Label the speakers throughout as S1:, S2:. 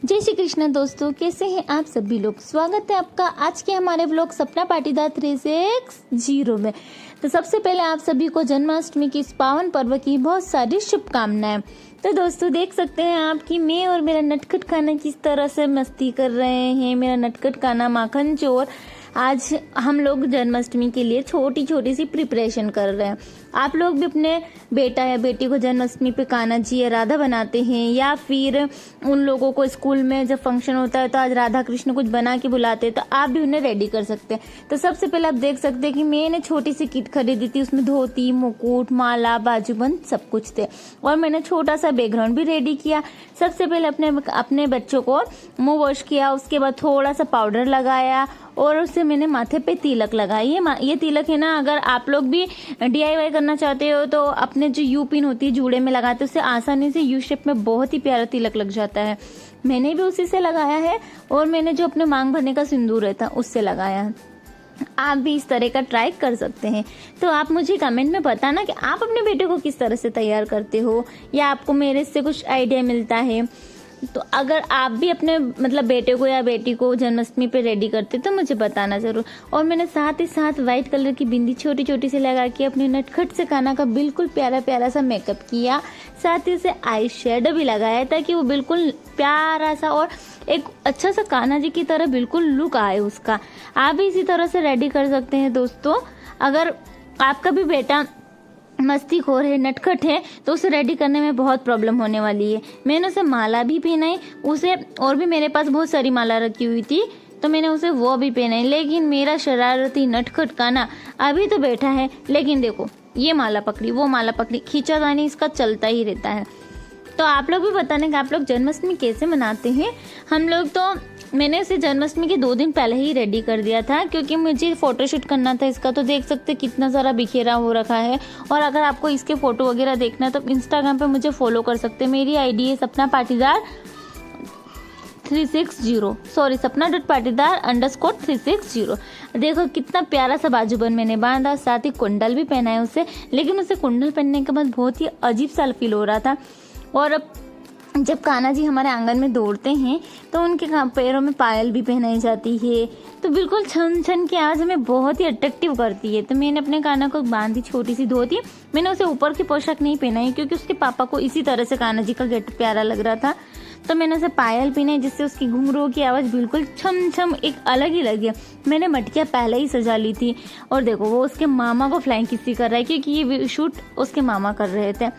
S1: जय श्री कृष्ण दोस्तों, कैसे हैं आप सभी लोग। स्वागत है आपका आज के हमारे ब्लॉग सपना पाटीदार 360 में। तो सबसे पहले आप सभी को जन्माष्टमी की इस पावन पर्व की बहुत सारी शुभकामनाएं। तो दोस्तों देख सकते हैं आप कि मैं और मेरा नटखट खाना किस तरह से मस्ती कर रहे हैं। मेरा नटखट खाना माखन चोर आज हम लोग जन्माष्टमी के लिए छोटी छोटी सी प्रिपरेशन कर रहे हैं। आप लोग भी अपने बेटा या बेटी को जन्माष्टमी पे कान्हा जी या राधा बनाते हैं, या फिर उन लोगों को स्कूल में जब फंक्शन होता है तो आज राधा कृष्ण कुछ बना के बुलाते हैं, तो आप भी उन्हें रेडी कर सकते हैं। तो सबसे पहले आप देख सकते हैं कि मैंने छोटी सी किट खरीदी थी, उसमें धोती, मुकुट, माला, बाजूबंद सब कुछ थे, और मैंने छोटा सा बैकग्राउंड भी रेडी किया। सबसे पहले अपने बच्चों को मुंह वॉश किया, उसके बाद थोड़ा सा पाउडर लगाया और उससे मैंने माथे पे तिलक लगाया। ये तिलक है ना, अगर आप लोग भी DIY करना चाहते हो तो अपने जो यू पिन होती है जूड़े में लगाते हो, उससे आसानी से यू शेप में बहुत ही प्यारा तिलक लग जाता है। मैंने भी उसी से लगाया है, और मैंने जो अपने मांग भरने का सिंदूर रहता उससे लगाया है। आप भी इस तरह का ट्राई कर सकते हैं। तो आप मुझे कमेंट में बताना कि आप अपने बेटे को किस तरह से तैयार करते हो, या आपको मेरे से कुछ आइडिया मिलता है। तो अगर आप भी अपने बेटे को या बेटी को जन्माष्टमी पे रेडी करते तो मुझे बताना जरूर। और मैंने साथ ही साथ व्हाइट कलर की बिंदी छोटी छोटी से लगा के अपने नटखट से कान्हा का बिल्कुल प्यारा प्यारा सा मेकअप किया। साथ ही उसे आई शेडो भी लगाया ताकि वो बिल्कुल प्यारा सा और एक अच्छा सा कान्हा जी की तरह बिल्कुल लुक आए उसका। आप भी इसी तरह से रेडी कर सकते हैं दोस्तों। अगर आपका भी बेटा मस्तीखोर है, नटखट है, तो उसे रेडी करने में बहुत प्रॉब्लम होने वाली है। मैंने उसे माला भी पहनाई उसे, और भी मेरे पास बहुत सारी माला रखी हुई थी तो मैंने उसे वो भी पहनाई। लेकिन मेरा शरारती नटखट कान्हा अभी तो बैठा है, लेकिन देखो ये माला पकड़ी, वो माला पकड़ी, खींचातानी इसका चलता ही रहता है। तो आप लोग भी बताने कि आप लोग जन्माष्टमी कैसे मनाते हैं। हम लोग तो मैंने इसे जन्माष्टमी के 2 दिन पहले ही रेडी कर दिया था, क्योंकि मुझे फोटोशूट करना था इसका। तो देख सकते कितना सारा बिखेरा हो रखा है। और अगर आपको इसके फोटो वगैरह देखना है तो इंस्टाग्राम पे मुझे फॉलो कर सकते हैं। मेरी ID है सपना पाटीदार 360, सॉरी सपना.पाटीदार_360। देखो कितना प्यारा सा बाजूबंद मैंने बांधा, साथ ही कुंडल भी पहना है उसे। लेकिन उसे कुंडल पहनने के बाद बहुत ही अजीब सा फील हो रहा था। और जब कान्हा जी हमारे आंगन में दौड़ते हैं तो उनके पैरों में पायल भी पहनाई जाती है, तो बिल्कुल छन छन की आवाज हमें बहुत ही अट्रैक्टिव करती है। तो मैंने अपने कान्हा को बांधी छोटी सी धोती। मैंने उसे ऊपर की पोशाक नहीं पहनाई क्योंकि उसके पापा को इसी तरह से कान्हा जी का गेट प्यारा लग रहा था। तो मैंने उसे पायल पहनाई जिससे उसकी घुंघरूओं की आवाज बिल्कुल छम छम एक अलग ही लगी। मैंने मटकियाँ पहले ही सजा ली थी। और देखो वो उसके मामा को फ्लाइंग किसी कर रहा है, क्योंकि ये शूट उसके मामा कर रहे थे।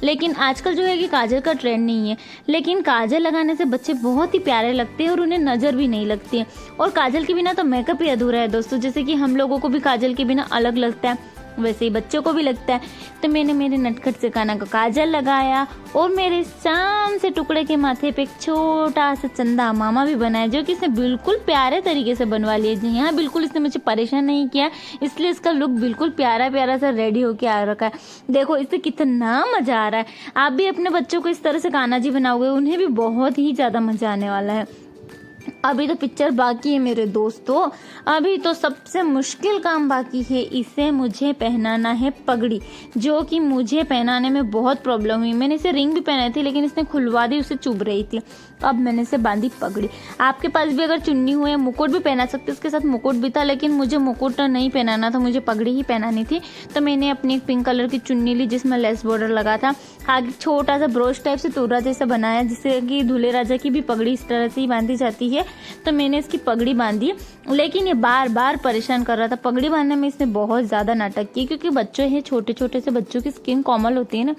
S1: लेकिन आजकल जो है कि काजल का ट्रेंड नहीं है, लेकिन काजल लगाने से बच्चे बहुत ही प्यारे लगते हैं और उन्हें नज़र भी नहीं लगती है। और काजल के बिना तो मेकअप ही अधूरा है दोस्तों। जैसे कि हम लोगों को भी काजल के बिना अलग लगता है, वैसे ही बच्चों को भी लगता है। तो मैंने मेरे नटखट से कान्हा का काजल लगाया, और मेरे शाम से टुकड़े के माथे पे एक छोटा सा चंदा मामा भी बनाया, जो कि इसने बिल्कुल प्यारे तरीके से बनवा लिया। जी हाँ, बिल्कुल इसने मुझे परेशान नहीं किया, इसलिए इसका लुक बिल्कुल प्यारा प्यारा सा रेडी होके आ रखा है। देखो इससे कितना मजा आ रहा है। आप भी अपने बच्चों को इस तरह से कान्हा जी बनाओगे, उन्हें भी बहुत ही ज्यादा मजा आने वाला है। अभी तो पिक्चर बाकी है मेरे दोस्तों, अभी तो सबसे मुश्किल काम बाकी है। इसे मुझे पहनाना है पगड़ी, जो कि मुझे पहनाने में बहुत प्रॉब्लम हुई। मैंने इसे रिंग भी पहनाई थी, लेकिन इसने खुलवा दी, उसे चुभ रही थी। अब मैंने इसे बांधी पगड़ी। आपके पास भी अगर चुन्नी हो या मुकुट भी पहना सकते, इसके साथ मुकुट भी था, लेकिन मुझे मुकुट नहीं पहनाना था, मुझे पगड़ी ही पहनानी थी। तो मैंने अपनी एक पिंक कलर की चुन्नी ली जिसमें लेस बॉर्डर लगा था। आगे छोटा सा ब्रोच टाइप से तूरा जैसा बनाया, जिससे कि दूल्हे राजा की भी पगड़ी इस तरह से ही बांधी जाती है। तो मैंने इसकी पगड़ी बांधी, लेकिन ये बार बार परेशान कर रहा था। पगड़ी बांधने में इसने बहुत ज्यादा नाटक किए, क्योंकि बच्चे हैं, छोटे छोटे से बच्चों की स्किन कोमल होती है ना,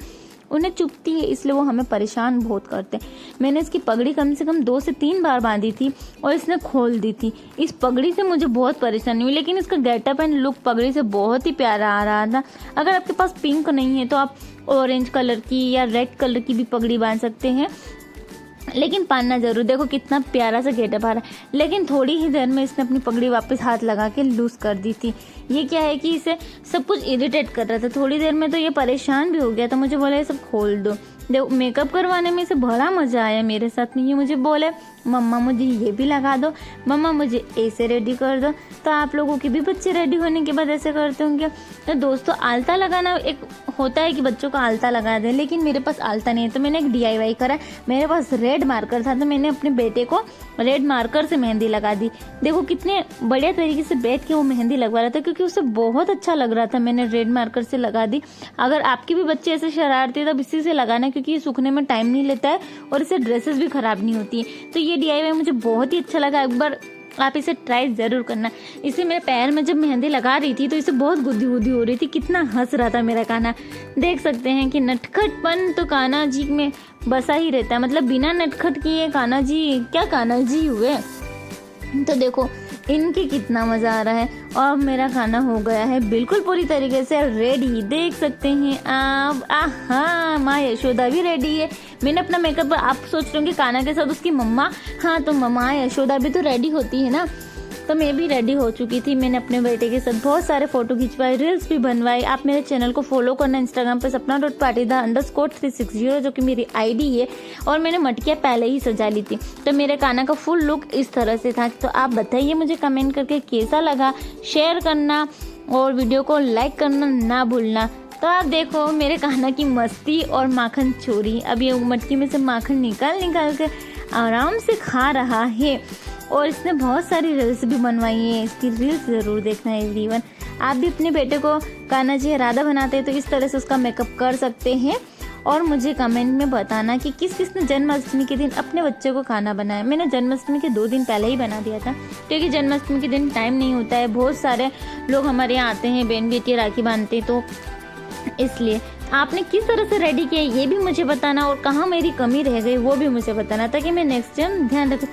S1: उन्हें चुभती है, इसलिए वो हमें परेशान बहुत करते हैं। मैंने इसकी पगड़ी कम से कम 2 से 3 बार बांधी थी और इसने खोल दी थी। इस पगड़ी से मुझे बहुत परेशानी हुई, लेकिन इसका गेटअप एंड लुक पगड़ी से बहुत ही प्यारा आ रहा था। अगर आपके पास पिंक नहीं है तो आप ऑरेंज कलर की या रेड कलर की भी पगड़ी बांध सकते हैं, लेकिन पहनना जरूर। देखो कितना प्यारा सा गेटअप आ रहा है। लेकिन थोड़ी ही देर में इसने अपनी पगड़ी वापस हाथ लगा के लूज कर दी थी। ये क्या है कि इसे सब कुछ इरिटेट कर रहा था। थोड़ी देर में तो ये परेशान भी हो गया, तो मुझे बोला ये सब खोल दो। देखो मेकअप करवाने में इसे बड़ा मजा आया मेरे साथ में। ये मुझे बोले मम्मा मुझे ये भी लगा दो, मम्मा मुझे ऐसे रेडी कर दो। तो आप लोगों के भी बच्चे रेडी होने के बाद ऐसे करते होंगे। तो दोस्तों आलता लगाना एक होता है कि बच्चों को आलता लगा दे, लेकिन मेरे पास आलता नहीं है तो मैंने एक DIY करा। मेरे पास रेड मार्कर था तो मैंने अपने बेटे को रेड मार्कर से मेहंदी लगा दी। देखो कितने बढ़िया तरीके से बैठ के वो मेहंदी लगवा रहा था, क्योंकि उसे बहुत अच्छा लग रहा था। मैंने रेड मार्कर से लगा दी। अगर आपके भी बच्चे ऐसे शरारती है तब इसी से लगाना, क्योंकि ये सूखने में टाइम नहीं लेता है और इससे ड्रेसेस भी खराब नहीं होती है। तो ये DIY मुझे बहुत ही अच्छा लगा, एक बार आप इसे ट्राई जरूर करना। इसे मेरे पैर में जब मेहंदी लगा रही थी तो इसे बहुत गुद्दी गुद्दी हो रही थी, कितना हंस रहा था मेरा कान्हा। देख सकते हैं कि नटखटपन तो कान्हा जी में बसा ही रहता है, मतलब बिना नटखट किए कान्हा जी क्या कान्हा जी हुए। तो देखो इनके कितना मजा आ रहा है। और मेरा खाना हो गया है बिल्कुल पूरी तरीके से रेडी, देख सकते हैं आप। हाँ, माँ यशोदा भी रेडी है। मैंने अपना मेकअप, आप सोच रहे होंगे कान्हा के साथ उसकी मम्मा, हाँ तो मम्मा यशोदा भी तो रेडी होती है ना, तो मैं भी रेडी हो चुकी थी। मैंने अपने बेटे के साथ बहुत सारे फोटो खिंचवाए, रील्स भी बनवाई। आप मेरे चैनल को फॉलो करना इंस्टाग्राम पे sapna.patida_360 जो कि मेरी ID है। और मैंने मटकियाँ पहले ही सजा ली थी, तो मेरे कान्हा का फुल लुक इस तरह से था। तो आप बताइए मुझे कमेंट करके कैसा लगा, शेयर करना और वीडियो को लाइक करना ना भूलना। तो आप देखो मेरे कान्हा की मस्ती और माखन चोरी। अब ये मटकी में से माखन निकाल के आराम से खा रहा है। और इसने बहुत सारी रील्स भी बनवाई है, इसकी रील्स ज़रूर देखना एवरीवन। आप भी अपने बेटे को कान्हा जी राधा बनाते हैं तो इस तरह से उसका मेकअप कर सकते हैं। और मुझे कमेंट में बताना कि किस किसने जन्माष्टमी के दिन अपने बच्चे को खाना बनाया। मैंने जन्माष्टमी के 2 दिन पहले ही बना दिया था, क्योंकि जन्माष्टमी के दिन टाइम नहीं होता है। बहुत सारे लोग हमारे यहाँ आते हैं, बहन बेटी राखी बांधते, तो इसलिए आपने किस तरह से रेडी किया ये भी मुझे बताना, और कहाँ मेरी कमी रह गई वो भी मुझे बताना, ताकि मैं नेक्स्ट टाइम ध्यान रखूँ।